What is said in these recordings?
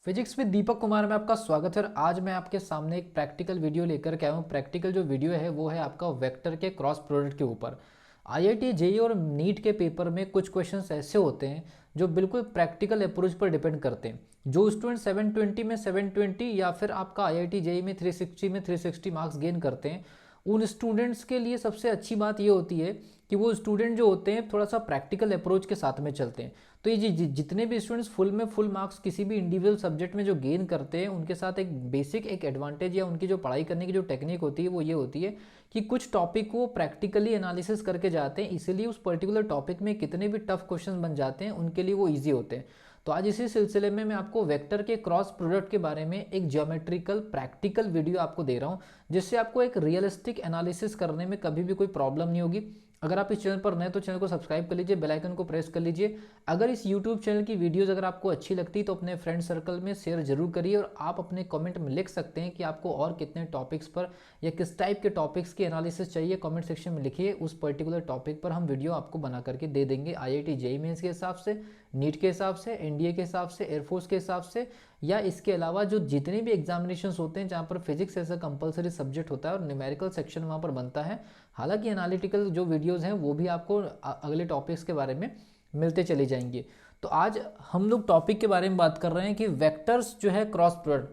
Physics with Deepak Kumar में आपका स्वागत है। और आज मैं आपके सामने एक प्रैक्टिकल वीडियो लेकर के आया हूँ। प्रैक्टिकल जो वीडियो है वो है आपका वेक्टर के क्रॉस प्रोडक्ट के ऊपर। आईआईटी जेईई और नीट के पेपर में कुछ क्वेश्चंस ऐसे होते हैं जो बिल्कुल प्रैक्टिकल अप्रोच पर डिपेंड करते हैं। जो स्टूडेंट 720 में 720 या फिर आपका आईआईटी जेईई में 360 में 360 मार्क्स गेन करते हैं, उन स्टूडेंट्स के लिए सबसे अच्छी बात ये होती है कि वो स्टूडेंट जो होते हैं थोड़ा सा प्रैक्टिकल अप्रोच के साथ में चलते हैं। तो ये जितने भी स्टूडेंट्स फुल मार्क्स किसी भी इंडिविजुअल सब्जेक्ट में जो गेन करते हैं, उनके साथ एक बेसिक एक एडवांटेज या उनकी जो पढ़ाई करने की जो टेक्निक होती है वो ये होती है कि कुछ टॉपिक को प्रैक्टिकली एनालिसिस करके जाते हैं, इसीलिए उस पर्टिकुलर टॉपिक में कितने भी टफ क्वेश्चन बन जाते हैं उनके लिए वो ईजी होते हैं। तो आज इसी सिलसिले में मैं आपको वेक्टर के क्रॉस प्रोडक्ट के बारे में एक ज्योमेट्रिकल प्रैक्टिकल वीडियो आपको दे रहा हूं, जिससे आपको एक रियलिस्टिक एनालिसिस करने में कभी भी कोई प्रॉब्लम नहीं होगी। अगर आप इस चैनल पर नए तो चैनल को सब्सक्राइब कर लीजिए, बेल आइकन को प्रेस कर लीजिए। अगर इस यूट्यूब चैनल की वीडियोस अगर आपको अच्छी लगती है तो अपने फ्रेंड सर्कल में शेयर जरूर करिए, और आप अपने कमेंट में लिख सकते हैं कि आपको और कितने टॉपिक्स पर या किस टाइप के टॉपिक्स की एनालिसिस चाहिए। कमेंट सेक्शन में लिखिए, उस पर्टिकुलर टॉपिक पर हम वीडियो आपको बना करके दे देंगे। आईआईटी जेईई मेंस के हिसाब से, नीट के हिसाब से, एनडीए के हिसाब से, एयरफोर्स के हिसाब से, या इसके अलावा जो जितने भी एग्जामिनेशंस होते हैं जहाँ पर फिजिक्स ऐसा कंपलसरी सब्जेक्ट होता है और न्यूमेरिकल सेक्शन वहाँ पर बनता है। हालांकि एनालिटिकल जो वीडियोस हैं वो भी आपको अगले टॉपिक्स के बारे में मिलते चले जाएंगे। तो आज हम लोग टॉपिक के बारे में बात कर रहे हैं कि वेक्टर्स जो है क्रॉस प्रोडक्ट,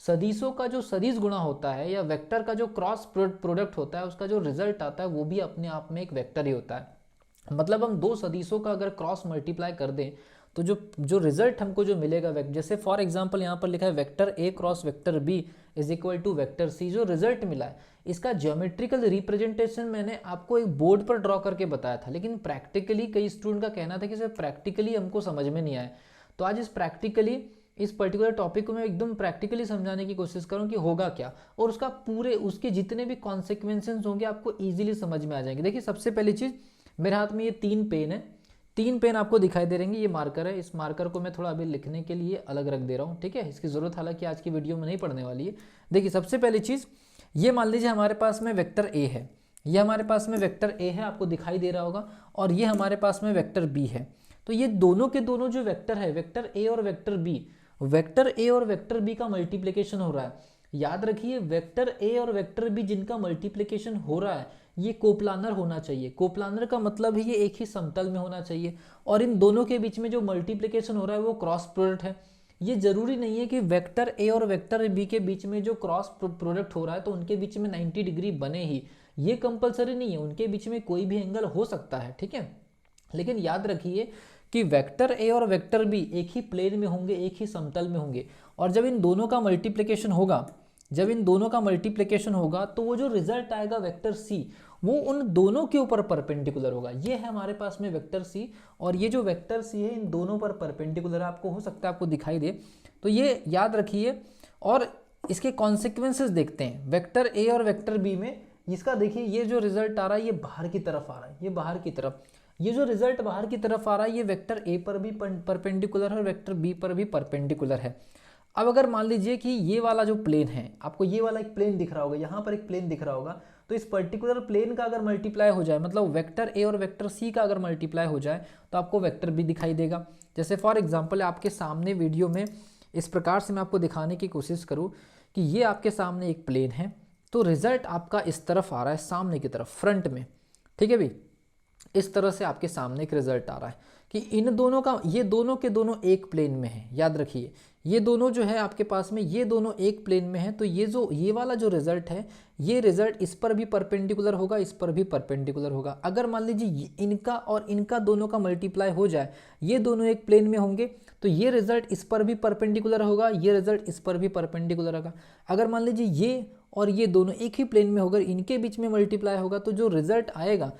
सदिशों का जो सदिश गुणा होता है या वेक्टर का जो क्रॉस प्रोडक्ट होता है, उसका जो रिजल्ट आता है वो भी अपने आप में एक वेक्टर ही होता है। मतलब हम दो सदिशों का अगर क्रॉस मल्टीप्लाई कर दें तो जो जो रिजल्ट हमको जो मिलेगा जैसे फॉर एग्जांपल यहाँ पर लिखा है vector a cross vector b is equal to vector c. जो रिजल्ट मिला है इसका ज्योमेट्रिकल रिप्रेजेंटेशन मैंने आपको एक बोर्ड पर ड्रॉ करके बताया था, लेकिन प्रैक्टिकली कई स्टूडेंट का कहना था कि सर प्रैक्टिकली हमको समझ में नहीं आया। तो आज इस पर्टिकुलर टॉपिक को मैं एकदम प्रैक्टिकली समझाने की कोशिश करूं कि होगा क्या, और उसका पूरे उसके जितने भी कॉन्सिक्वेंसेस होंगे आपको इजीली समझ में आ जाएंगे। देखिए सबसे पहली चीज़, मेरे हाथ में ये 3 पेन है, 3 पेन आपको दिखाई दे रहेंगे। ये मार्कर है, इस मार्कर को मैं थोड़ा अभी लिखने के लिए अलग रख दे रहा हूँ, ठीक है। इसकी ज़रूरत हालांकि आज की वीडियो में नहीं पड़ने वाली है। देखिए सबसे पहली चीज़, ये मान लीजिए हमारे पास में वेक्टर ए है, ये हमारे पास में वेक्टर ए है, आपको दिखाई दे रहा होगा, और ये हमारे पास में वेक्टर बी है। तो ये दोनों के दोनों जो वेक्टर है, वेक्टर ए और वेक्टर बी का मल्टीप्लिकेशन हो रहा है। याद रखिए वेक्टर ए और वेक्टर बी जिनका मल्टीप्लिकेशन हो रहा है ये कोप्लानर होना चाहिए। कोप्लानर का मतलब है ये एक ही समतल में होना चाहिए, और इन दोनों के बीच में जो मल्टीप्लिकेशन हो रहा है वो क्रॉस प्रोडक्ट है। ये जरूरी नहीं है कि वेक्टर ए और वेक्टर बी के बीच में जो क्रॉस प्रोडक्ट हो रहा है तो उनके बीच में 90 डिग्री बने ही, ये कंपलसरी नहीं है। उनके बीच में कोई भी एंगल हो सकता है, ठीक है। लेकिन याद रखिए कि वेक्टर ए और वेक्टर बी एक ही प्लेन में होंगे, एक ही समतल में होंगे, और जब इन दोनों का मल्टीप्लिकेशन होगा तो वो जो रिजल्ट आएगा वेक्टर सी, वो उन दोनों के ऊपर परपेंडिकुलर होगा। ये है हमारे पास में वेक्टर सी, और ये जो वेक्टर सी है इन दोनों पर परपेंडिकुलर है। आपको हो सकता है आपको दिखाई दे, तो ये याद रखिए। और इसके कॉन्सिक्वेंसेस देखते हैं वेक्टर ए और वेक्टर बी में। इसका देखिए ये जो रिजल्ट आ रहा है ये बाहर की तरफ आ रहा है, ये बाहर की तरफ, ये जो रिजल्ट बाहर की तरफ आ रहा है ये वेक्टर ए पर भी परपेंडिकुलर है और वेक्टर बी पर भी परपेंडिकुलर है। अब अगर मान लीजिए कि ये वाला जो प्लेन है, आपको ये वाला एक प्लेन दिख रहा होगा, यहाँ पर एक प्लेन दिख रहा होगा, तो इस पर्टिकुलर प्लेन का अगर मल्टीप्लाई हो जाए, मतलब वेक्टर ए और वेक्टर सी का अगर मल्टीप्लाई हो जाए तो आपको वेक्टर बी दिखाई देगा। जैसे फॉर एग्जांपल आपके सामने वीडियो में इस प्रकार से मैं आपको दिखाने की कोशिश करूँ कि ये आपके सामने एक प्लेन है, तो रिजल्ट आपका इस तरफ आ रहा है, सामने की तरफ, फ्रंट में, ठीक है भाई। इस तरह से आपके सामने एक रिजल्ट आ रहा है कि इन दोनों का, ये दोनों के दोनों एक प्लेन में है। याद रखिए ये दोनों जो है आपके पास में, ये दोनों एक प्लेन में है, तो ये वाला जो रिजल्ट है ये रिजल्ट इस पर भी परपेंडिकुलर होगा, इस पर भी परपेंडिकुलर होगा। अगर मान लीजिए इनका और इनका दोनों का मल्टीप्लाई हो जाए, ये दोनों एक प्लेन में होंगे, तो ये रिजल्ट इस पर भी परपेंडिकुलर होगा, ये रिजल्ट इस पर भी परपेंडिकुलर होगा। अगर मान लीजिए ये और ये दोनों एक ही प्लेन में होगा, इनके बीच में मल्टीप्लाई होगा, तो जो रिजल्ट आएगा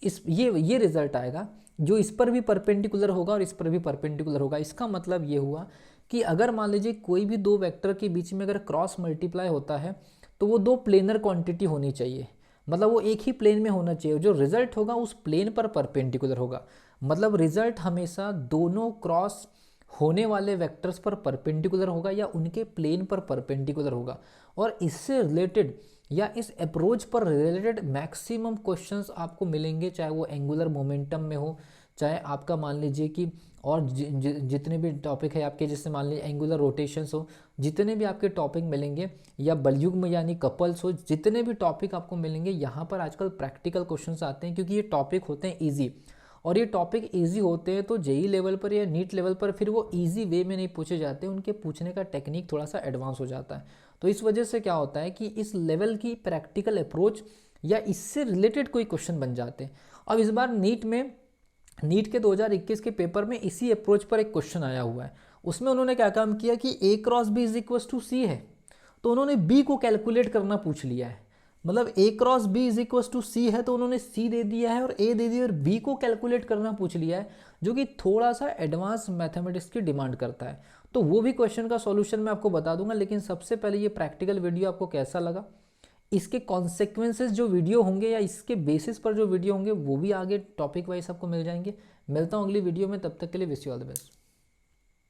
ये रिजल्ट आएगा जो इस पर भी परपेंडिकुलर होगा और इस पर भी परपेंडिकुलर होगा। इसका मतलब ये हुआ कि अगर मान लीजिए कोई भी दो वेक्टर के बीच में अगर क्रॉस मल्टीप्लाई होता है तो वो दो प्लेनर क्वांटिटी होनी चाहिए, मतलब वो एक ही प्लेन में होना चाहिए। जो रिजल्ट होगा उस प्लेन पर परपेंडिकुलर होगा, मतलब रिजल्ट हमेशा दोनों क्रॉस होने वाले वेक्टर्स पर परपेंडिकुलर होगा या उनके प्लेन पर परपेंडिकुलर होगा। और इससे रिलेटेड या इस अप्रोच पर रिलेटेड मैक्सिमम क्वेश्चंस आपको मिलेंगे, चाहे वो एंगुलर मोमेंटम में हो, चाहे आपका मान लीजिए कि और जितने भी टॉपिक है आपके, जैसे मान लीजिए एंगुलर रोटेशंस हो, जितने भी आपके टॉपिक मिलेंगे, या बलयुग्म यानी कपल्स हो, जितने भी टॉपिक आपको मिलेंगे यहाँ पर आजकल प्रैक्टिकल क्वेश्चंस आते हैं, क्योंकि ये टॉपिक होते हैं ईजी। और ये टॉपिक इजी होते हैं तो जेई लेवल पर या नीट लेवल पर फिर वो इजी वे में नहीं पूछे जाते, उनके पूछने का टेक्निक थोड़ा सा एडवांस हो जाता है। तो इस वजह से क्या होता है कि इस लेवल की प्रैक्टिकल अप्रोच या इससे रिलेटेड कोई क्वेश्चन बन जाते हैं। अब इस बार नीट के 2021 के पेपर में इसी अप्रोच पर एक क्वेश्चन आया हुआ है। उसमें उन्होंने क्या काम किया कि A cross b is equal to c है, तो उन्होंने B को कैलकुलेट करना पूछ लिया है। मतलब A cross b is equal to c है तो उन्होंने C दे दिया है और A दे दिया और B को कैलकुलेट करना पूछ लिया है, जो कि थोड़ा सा एडवांस मैथमेटिक्स की डिमांड करता है। तो वो भी क्वेश्चन का सॉल्यूशन मैं आपको बता दूंगा, लेकिन सबसे पहले ये प्रैक्टिकल वीडियो आपको कैसा लगा, इसके कॉन्सिक्वेंसेस जो वीडियो होंगे या इसके बेसिस पर जो वीडियो होंगे वो भी आगे टॉपिक वाइज आपको मिल जाएंगे। मिलता हूँ अगली वीडियो में, तब तक के लिए wish you all the best.